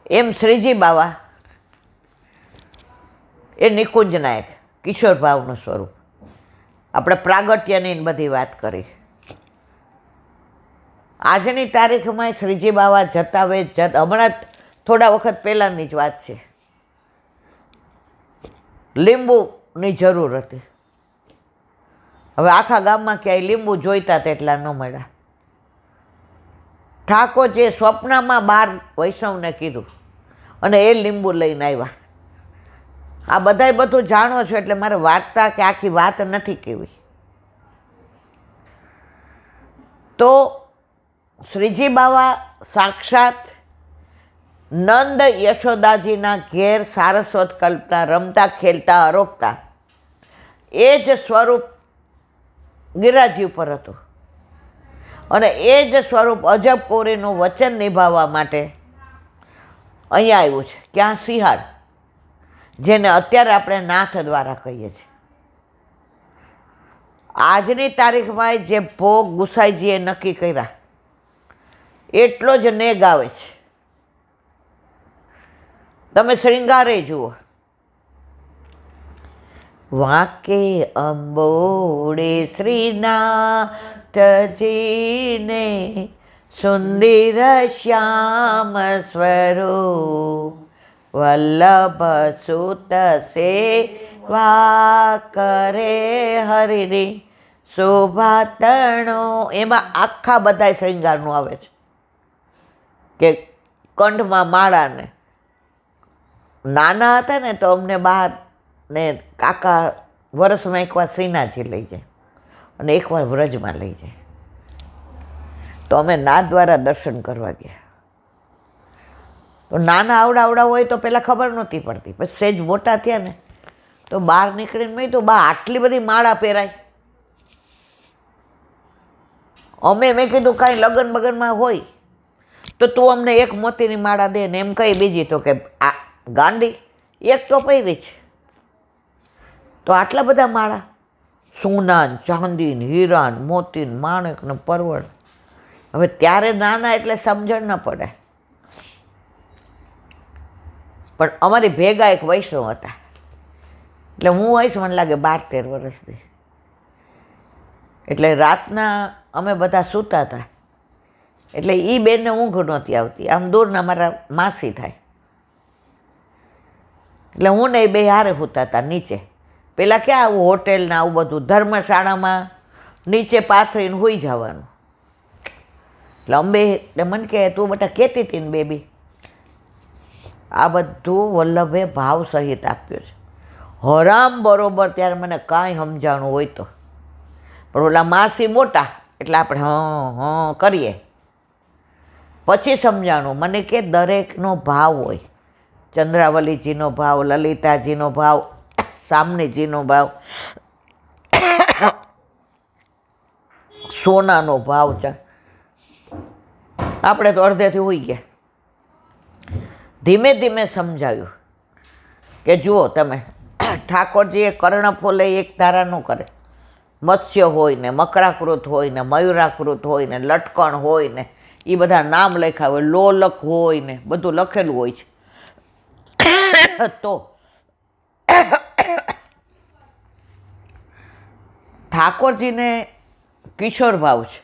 એમ શ્રીજી બાવા એ નિકુંજ નાયક કિશોર ભાવનું સ્વરૂપ. આપણે પ્રાગટ્યની બધી વાત કરી. આજની તારીખમાં શ્રીજી બાવા જતા હમણાં થોડા વખત પહેલાંની જ વાત છે. લીંબુની જરૂર હતી. હવે આખા ગામમાં ક્યાંય લીંબુ જોઈતા તેટલા ન મળ્યા. ઠાકોરજીએ સ્વપ્નમાં 12 વૈષ્ણવને કીધું અને એ લીંબુ લઈને આવ્યા. આ બધાય બધું જાણો છો એટલે મારે વાર્તા કે આખી વાત નથી કહેવી. તો શ્રીજી બાવા સાક્ષાત નંદ યશોદાજીના ઘેર સારસ્વત કલ્પના રમતા ખેલતા આરોપતા એ જ સ્વરૂપ ગિરિરાજી ઉપર હતું. અને એ જ સ્વરૂપ અજબ કોરીનું વચન નિભાવવા માટે અહીંયા આવ્યું છે. ક્યાં? સિંહાર, જેને અત્યારે આપણે નાથ દ્વારા કહીએ છીએ. આજની તારીખમાં જે ભોગ ગુસાઈજીએ નક્કી કર્યા એટલો જ નેગ આવે છે. તમે શ્રૃંગારે જુઓ. વાંકે અંબોડે શ્રીનાથજીને સુંદર શ્યામ સ્વરૂપ વલ્લભ સુત સેવા કરે હરિની શોભાતણો. એમાં આખા બધા શ્રૃંગારનું આવે છે કે કંઠમાં માળાને. નાના હતા ને તો અમને બહાર ને કાકા વરસમાં એકવાર શ્રીનાથજી લઈ જાય અને એકવાર વ્રજમાં લઈ જાય. તો અમે નાથ દ્વારા દર્શન કરવા ગયા. તો નાના આવડા હોય તો પહેલાં ખબર નહોતી પડતી. પછી સેજ મોટા થયા ને તો બહાર નીકળીને મેં તો બા આટલી બધી માળા પહેરાય. મેં કીધું કાંઈ લગ્ન બગનમાં હોય તો તું અમને એક મોતીની માળા દે ને એમ કહી. બીજી તો કે આ ગાંડી એક તો પહેરી છે તો આટલા બધા માળા, સોનાન ચાંદીન હીરાન મોતીન માણેક ને પરવળ. હવે ત્યારે નાના એટલે સમજણ ન પડે. પણ અમારી ભેગા એક વૈષ્ણવ હતા એટલે હું હોઈશ મને લાગે 12-13 વર્ષની. એટલે રાતના અમે બધા સૂતા હતા એટલે એ બેનને ઊંઘ નહોતી આવતી. આમ દૂરના મારા માસી થાય એટલે હું ને એ બે હારે સૂતા હતા નીચે. પેલા ક્યાં આવું હોટેલ ને આવું બધું, ધર્મશાળામાં નીચે પાથરીને સૂઈ જવાનું. એટલે અંબે મને કહે તું બેટા કહેતી હતી ને બેબી આ બધું વલ્લભે ભાવ સહિત આપ્યું છે. હરામ બરોબર ત્યારે મને કાંઈ સમજાણું હોય તો, પણ ઓલા માસી મોટા એટલે આપણે હં કરીએ. પછી સમજાણું મને કે દરેકનો ભાવ હોય. ચંદ્રાવલીજીનો ભાવ, લલિતાજીનો ભાવ, સામનીજીનો ભાવ, સોનાનો ભાવ છે. આપણે તો અડધેથી હોઈ ગયા. ધીમે ધીમે સમજાયું કે જુઓ તમે ઠાકોરજીએ કર્ણફૂલે એક ધારા ન કરે. મત્સ્ય હોય ને મકરાકૃત હોય ને મયુરાકૃત હોય ને લટકણ હોય ને એ બધા નામ લખ્યા હોય, લોલક હોય ને બધું લખેલું હોય છે. તો ઠાકોરજીને કિશોર ભાવ છે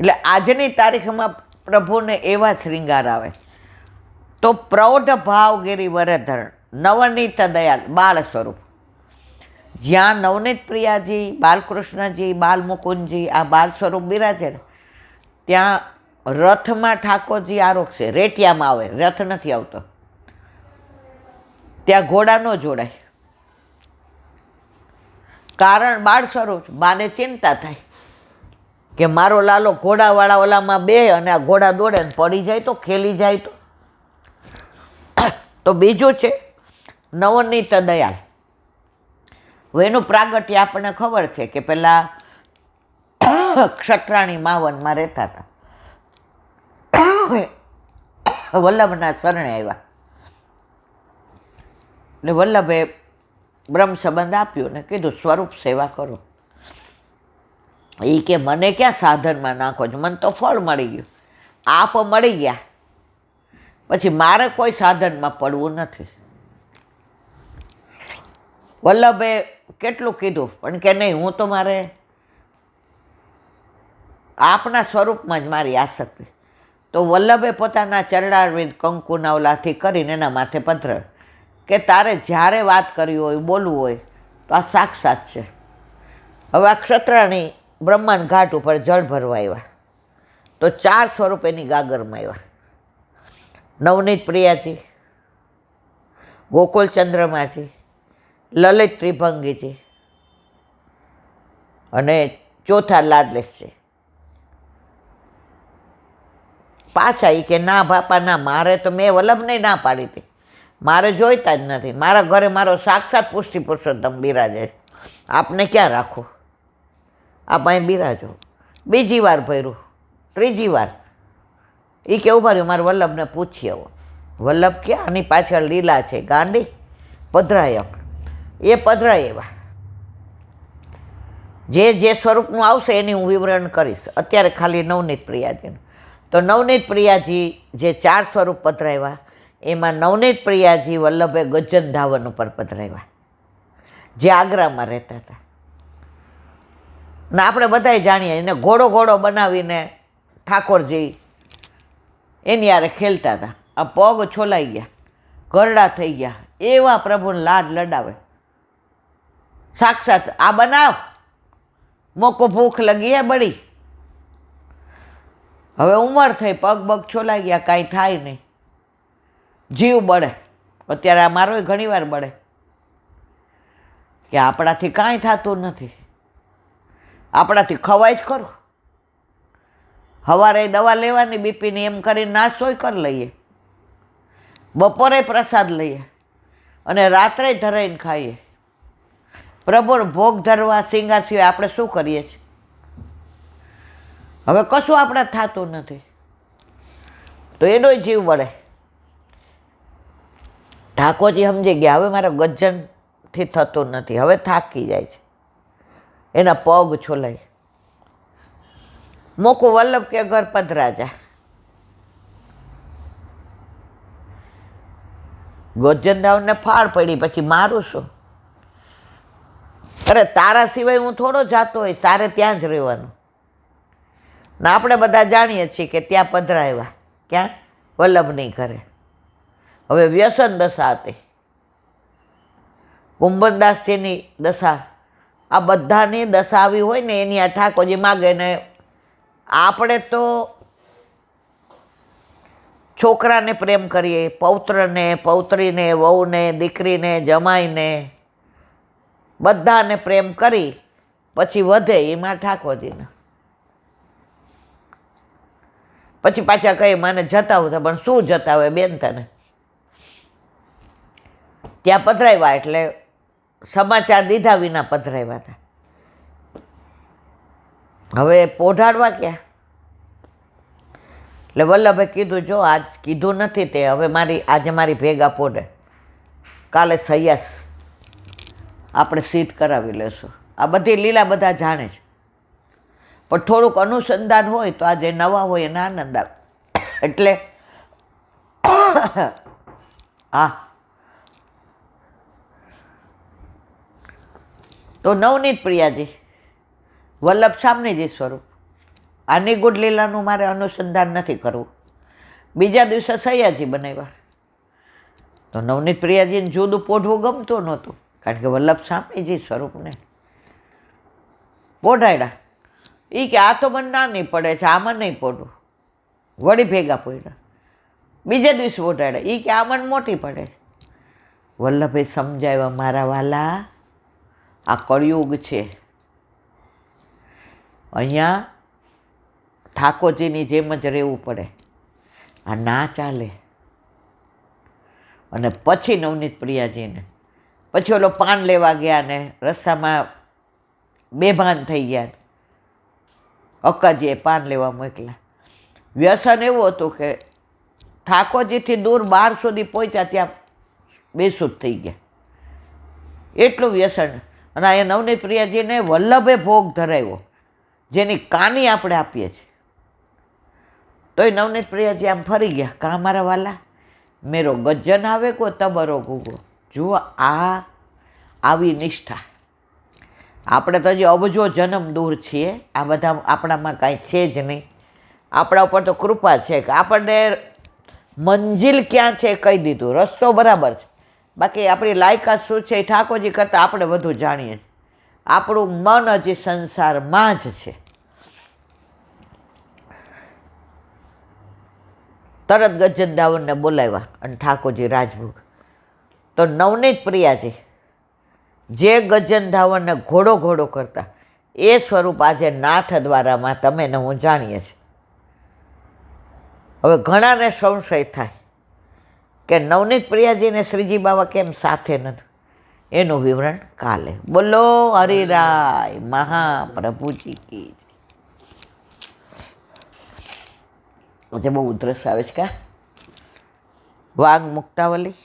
એટલે આજની તારીખમાં પ્રભુને એવા શ્રૃંગાર આવે. તો પ્રૌઢ ભાવ ગિરિવરધરણ નવનીત દયાલ બાળ સ્વરૂપ. જ્યાં નવનીત પ્રિયાજી, બાલકૃષ્ણજી, બાલમુકુંદજી આ બાલ સ્વરૂપ બિરાજે ને ત્યાં રથમાં ઠાકોરજી આરોગશે. રેટિયામાં આવે, રથ નથી આવતો. ત્યાં ઘોડા ન જોડાય. કારણ બાળ સ્વરૂપ. બાને ચિંતા થાય કે મારો લાલો ઘોડાવાળા ઓલામાં બે અને આ ઘોડા દોડે ને પડી જાય તો, ખેલી જાય તો. તો બીજું છે નવનીત દયાલ. એનું પ્રાગટ્ય આપણને ખબર છે કે પેલા ક્ષત્રાણી માવનમાં રહેતા હતા. વલ્લભના શરણે આવ્યા એટલે વલ્લભે બ્રહ્મ સંબંધ આપ્યો ને કીધું સ્વરૂપ સેવા કરો. એ કે મને ક્યાં સાધનમાં નાખો છો, મને તો ફળ મળી ગયું. આપ મળી ગયા પછી મારે કોઈ સાધનમાં પડવું નથી. વલ્લભે કેટલું કીધું પણ કે નહીં, હું તો મારે આપના સ્વરૂપમાં જ મારી આસક્તિ. તો વલ્લભે પોતાના ચરણારવિંદ કંકુના ઓલાથી કરીને એના માથે પધરાવ્યું કે તારે જ્યારે વાત કરવી હોય, બોલવું હોય તો આ સાક્ષાત છે. હવે આ ક્ષત્રાણી બ્રહ્માંડ ઘાટ ઉપર જળ ભરવા આવ્યા તો 4 સ્વરૂપ એની ગાગરમાં આવ્યા. નવનીત પ્રિયાજી, ગોકુલ ચંદ્રમાજી, લલિત ત્રિભંગીજી અને ચોથા લાડલેસજી. પાછા એ કે ના બાપા ના, મારે તો મેં વલ્લભને ના પાડી હતી, મારે જોઈતા જ નથી. મારા ઘરે મારો સાક્ષાત પુષ્ટિ પુરુષોત્તમ બિરાજે, આપને ક્યાં રાખો, આપ અહીં બિરાજો. બીજી વાર ભર્યું, ત્રીજી વાર એ કેવું ભર્યું, મારે વલ્લભને પૂછી આવો. વલ્લભ ક્યાં, આની પાછળ લીલા છે ગાંડી, પધરાય. એ પધરાય એવા જે સ્વરૂપનું આવશે એની હું વિવરણ કરીશ. અત્યારે ખાલી નવનીત પ્રિયાજીનું. તો નવનીત પ્રિયાજી જે 4 સ્વરૂપ પધરાવ્યા એમાં નવનીત પ્રિયાજી વલ્લભે ગજન ધાવન ઉપર પધરાવ્યા, જે આગ્રામાં રહેતા હતા. ને આપણે બધાય જાણીએ, એને ઘોડો બનાવીને ઠાકોરજી એની યારે ખેલતા હતા. આ પગ છોલાઈ ગયા, ઘરડા થઈ ગયા, એવા પ્રભુને લાડ લડાવે. સાક્ષાત આ બનાવ, મોકો ભૂખ લગી હે બળી. હવે ઉંમર થઈ, પગ છોલાઈ ગયા, કાંઈ થાય નહીં, જીવ બળે. અત્યારે આ મારોય ઘણી વાર બળે કે આપણાથી કાંઈ થતું નથી, આપણાથી ખવાય જ ખરું. સવારે દવા લેવાની બીપીની એમ કરીને નાસ્તોય કરી લઈએ, બપોરે પ્રસાદ લઈએ અને રાત્રે ધરાઈને ખાઈએ. પ્રભુ ભોગ ધરવા શિંગાર સિવાય આપણે શું કરીએ છીએ? હવે કશું આપણે થતું નથી તો એનોય જીવ બળે. ઠાકોરજી સમજી ગયા, હવે મારા ગજનથી થતું નથી, હવે થાકી જાય છે, એના પગ છોલાય. મોકું વલ્લભ કે ઘર પધરાજા. ગોજનદાવને ફાળ પડી, પછી મારું શું? અરે તારા સિવાય હું થોડો જાતો હોય, તારે ત્યાં જ રહેવાનું. ને આપણે બધા જાણીએ છીએ કે ત્યાં પધરાવ્યા, ક્યાં? વલ્લભની ઘરે. હવે વ્યસન દશા હતી, કુંભનદાસજીની દશા, આ બધાની દશા આવી હોય ને એની આ ઠાકોરજી માગે. ને આપણે તો છોકરાને પ્રેમ કરીએ, પૌત્રને, પૌત્રીને, વહુને, દીકરીને, જમાઈને, બધાને પ્રેમ કરી પછી વધે એમાં ઠાકોરજીને. પછી પાછા કહે મને જતાવું થાય, પણ શું જતાવે બેન તને? ત્યાં પધરાવ્યા એટલે સમાચાર દીધા વિના પધરાવ્યા હતા. હવે પોઢાડવા ક્યાં? એટલે વલ્લભે કીધું, જો આજ કીધું નથી તે, હવે આજે મારી ભેગા પોઢે, કાલે સૈયાસ આપણે સિદ્ધ કરાવી લેશું. આ બધી લીલા બધા જાણે છે, પણ થોડુંક અનુસંધાન હોય તો આજે નવા હોય એને આનંદ આવે. એટલે હા, તો નવનીત પ્રિયાજી વલ્લભ સામનેજી સ્વરૂપ, આ નિગુઢ લીલાનું મારે અનુસંધાન નથી કરવું. બીજા દિવસે સૈયાજી બનાવ્યા. તો નવનીત પ્રિયાજીને જુદું પોઢવું ગમતું નહોતું, કારણ કે વલ્લભ સામનેજી સ્વરૂપને પોઢાડ્યા. એ કે આ તો મને નાની પડે છે, આમાં નહીં પોઢું. વળી ભેગા પડ્યા, બીજે દિવસે પોઢાડ્યા. એ કે આ મને મોટી પડે છે. વલ્લભે સમજાવ્યા, મારા વાલા, આ કળિયુગ છે, અહીંયા ઠાકોરજીની જેમ જ રહેવું પડે, આ ના ચાલે. અને પછી નવનીત પ્રિયાજીને પછી ઓલો પાન લેવા ગયા ને રસ્તામાં બેભાન થઈ ગયા. અક્કાજીએ પાન લેવા મોકલ્યા. વ્યસન એવું હતું કે ઠાકોરજીથી દૂર 12 સુધી પહોંચ્યા ત્યાં બેસુદ થઈ ગયા, એટલું વ્યસન. અને અહીંયા નવનીત પ્રિયાજીને વલ્લભે ભોગ ધરાવ્યો, જેની કાની આપણે આપીએ છીએ. તોય નવનીત પ્રિયાજી આમ ફરી ગયા, કાં મારા વાલા, મેરો ગજન આવે કો તબરો ગુગો. જુઓ આવી નિષ્ઠા. આપણે તો હજી અબજો જન્મ દૂર છીએ, આ બધા આપણામાં કાંઈ છે જ નહીં. આપણા ઉપર તો કૃપા છે કે આપણને મંજિલ ક્યાં છે કહી દીધું, રસ્તો બરાબર છે. બાકી આપણી લાયકાત શું છે એ ઠાકોરજી કરતાં આપણે વધુ જાણીએ. આપણું મન હજી સંસારમાં જ છે. તરત ગજન દાવણને બોલાવ્યા અને ઠાકોરજી રાજભોગ. તો નવનીત પ્રિયાજી જે ગજન ધાવણને ઘોડો ઘોડો કરતા એ સ્વરૂપ આજે નાથ દ્વારામાં તમે ને હું જાણીએ છીએ. હવે ઘણાને સંશય થાય કે નવનીત પ્રિયાજીને શ્રીજી બાબા કેમ સાથે નથી, એનું વિવરણ કાલે. બોલો હરિરાય મહાપ્રભુજી કી. આજે બહુ ઉધરસ આવે છે કા. વાઘ મુક્તાવલી.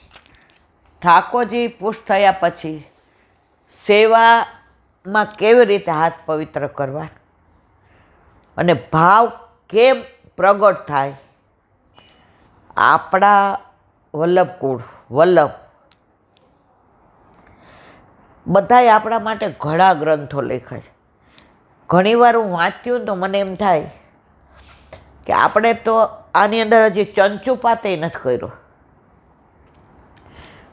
ઠાકોરજી પુષ્ટ થયા પછી સેવામાં કેવી રીતે હાથ પવિત્ર કરવા અને ભાવ કેમ પ્રગટ થાય. આપણા વલ્લભકુળ વલ્લભ બધાએ આપણા માટે ઘણા ગ્રંથો લખ્યા છે. ઘણીવાર હું વાંચ્યું તો મને એમ થાય કે આપણે તો આની અંદર હજી ચંચુપાતે નથી કર્યો.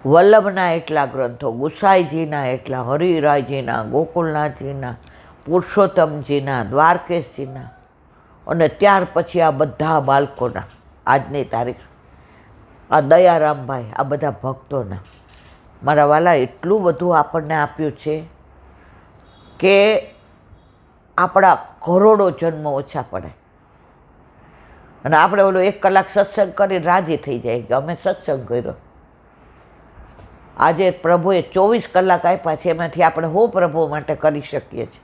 વલ્લભના એટલા ગ્રંથો, ગુસાઈજીના એટલા, હરિરાયજીના, ગોકુલનાથજીના, પુરુષોત્તમજીના, દ્વારકેશજીના, અને ત્યાર પછી આ બધા બાળકોના આજની તારીખ, આ દયારામભાઈ, આ બધા ભક્તોના. મારા વાલા એટલું બધું આપણને આપ્યું છે કે આપણા કરોડો જન્મ ઓછા પડે. અને આપણે ઓલો 1 કલાક સત્સંગ કરી રાજી થઈ જાય કે અમે સત્સંગ કર્યો. આજે પ્રભુએ 24 કલાક આપ્યા છે, એમાંથી આપણે પ્રભુ માટે કરી શકીએ છીએ.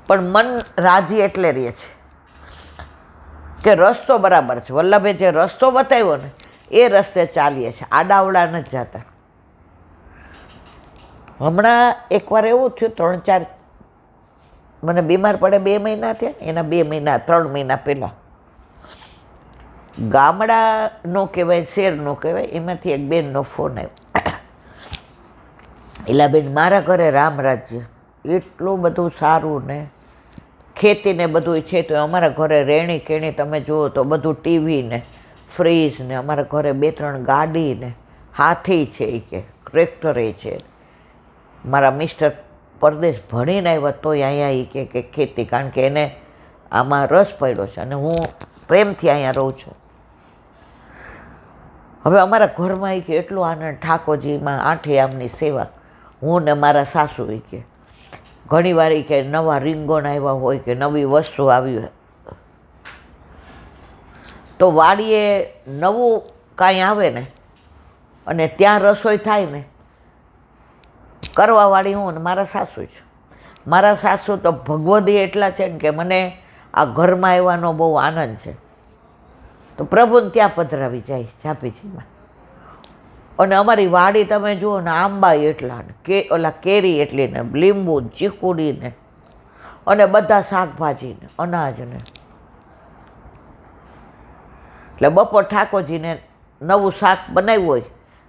પણ મન રાજી એટલે રહે છે કે રસ્તો બરાબર છે. વલ્લભે જે રસ્તો બતાવ્યો ને એ રસ્તે ચાલીએ છીએ, આડાવડા નથી જતા. હમણાં એકવાર એવું થયું, 3-4 મને બીમાર પડે 2 મહિના થયા, એના 2 મહિના 3 મહિના પહેલાં ગામડાનો કહેવાય, શેરનો કહેવાય, એમાંથી એક બેનનો ફોન આવ્યો. એલા બેન, મારા ઘરે રામ રાજ્ય એટલું બધું સારું ને ખેતીને બધું છે, તો અમારા ઘરે રેણી કેણી તમે જુઓ તો બધું ટીવી ને ફ્રીજ ને, અમારા ઘરે 2-3 ગાડી ને હાથી છે, એ કે ટ્રેક્ટરે છે. મારા મિસ્ટર પરદેશ ભણીને આવ્યા તોય અહીંયા એ કે ખેતી, કારણ કે એને આમાં રસ પડ્યો છે અને હું પ્રેમથી અહીંયા રહું છું. હવે અમારા ઘરમાં એ કે એટલું આનંદ, ઠાકોરજીમાં 8 આમની સેવા. હું ને મારા સાસુ એ કે ઘણી વાર કે નવા રીંગણ આવ્યા હોય કે નવી વસ્તુ આવી હોય તો વાડીએ નવું કાંઈ આવે ને અને ત્યાં રસોઈ થાય ને, કરવાવાળી હું ને મારા સાસુ છે. મારા સાસુ તો ભગવદી એટલા છે ને કે મને આ ઘરમાં આવવાનો બહુ આનંદ છે. તો પ્રભુને ત્યાં પધરાવી જાય ઝાપીજીમાં. અને અમારી વાડી તમે જુઓ ને, આંબા એટલા ને ઓલા કેરી એટલી ને, લીંબુ ચીકુડી ને, અને બધા શાકભાજી ને અનાજ ને. એટલે બપોર ઠાકોરજીને નવું શાક બનાવ્યું હોય,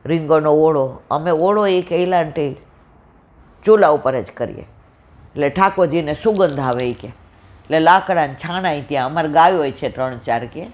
રીંગણનો ઓળો, અમે ઓળો એ કે ઈલાંટી ચૂલા ઉપર જ કરીએ, એટલે ઠાકોરજીને સુગંધ આવે એ કે. એટલે લાકડાને છાણાય ત્યાં અમારે ગાયો છે 3-4 કે